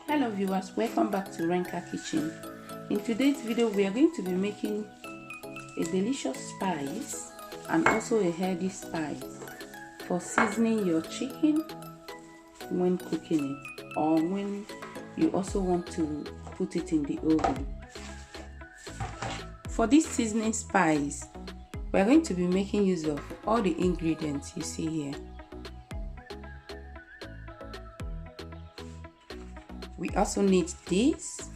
Hello viewers, welcome back to Renka Kitchen. In today's video we are going to be making a delicious spice and also a healthy spice for seasoning your chicken when cooking it, or when you also want to put it in the oven. For this seasoning spice, we are going to be making use of all the ingredients you see here. We also need this.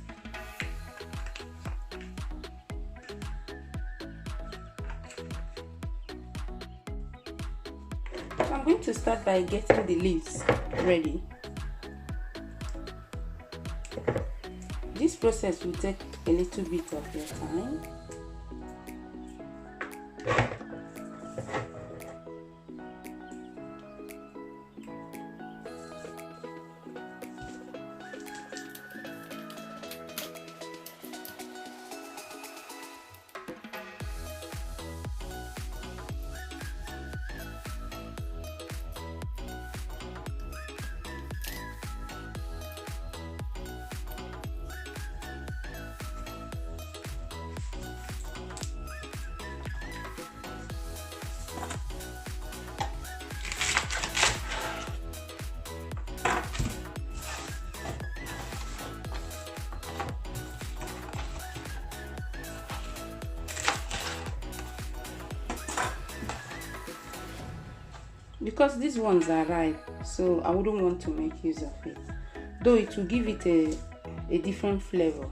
I'm going to start by getting the leaves ready. This process will take a little bit of your time. Because these ones are ripe, so I wouldn't want to make use of it, though it will give it a different flavor.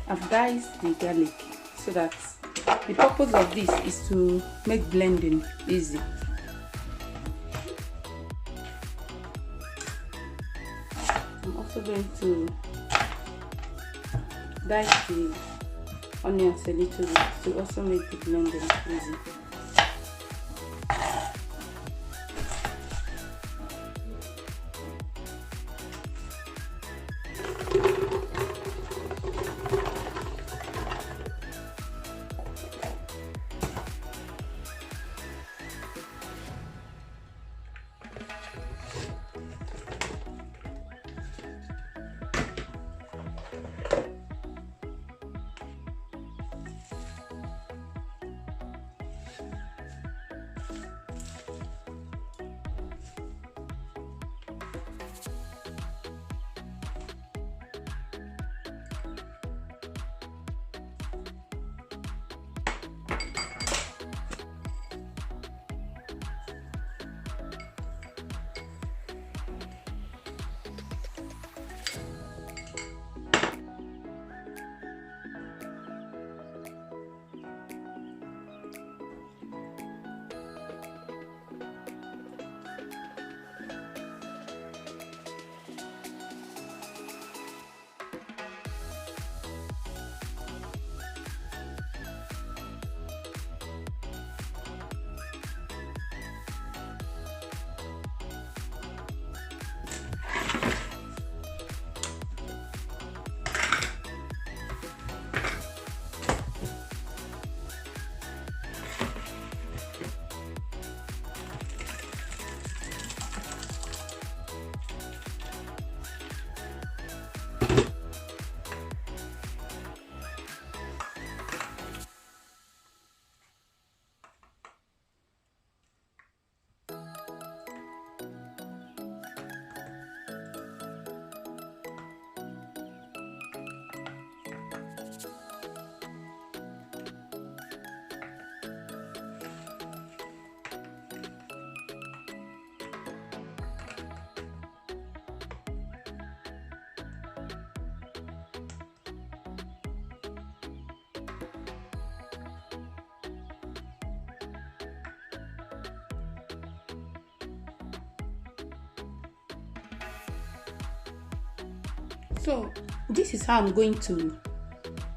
I've diced the garlic so that the purpose of this is to make blending easy. I'm also going to dice the onions a little bit to also make the blending easy. So this is how I'm going to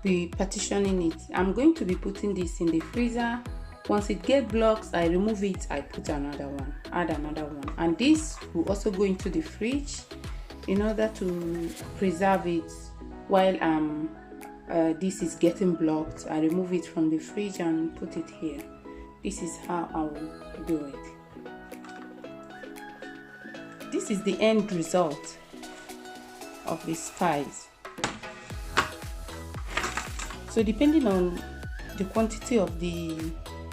be partitioning it. I'm going to be putting this in the freezer. Once it gets blocks, I remove it, I put another one, add another one, and this will also go into the fridge in order to preserve it while this is getting blocked. I remove it from the fridge and put it here. This is how I will do it. This is the end result of the spice. So depending on the quantity of the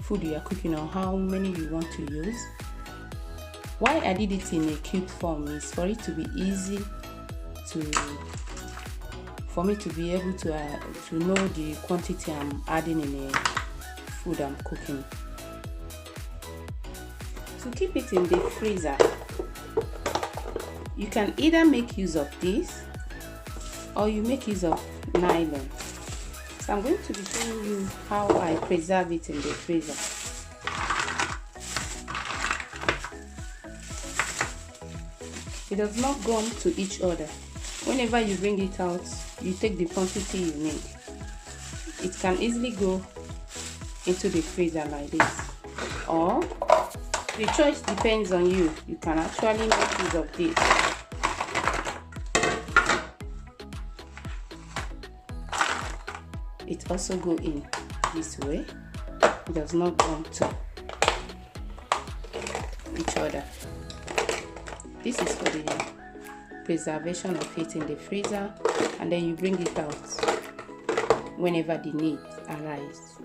food you are cooking or how many you want to use, why I did it in a cube form is for it to be easy for me to be able to know the quantity I'm adding in a food I'm cooking. To keep it in the freezer, you can either make use of this or you make use of nylon. So I'm going to be showing you how I preserve it in the freezer. It does not gum to each other. Whenever you bring it out, you take the quantity you need. It can easily go into the freezer like this, or the choice depends on you. You can actually make use of this. It also go in this way. It does not gum to each other. This is for the preservation of it in the freezer, and then you bring it out whenever the need arises.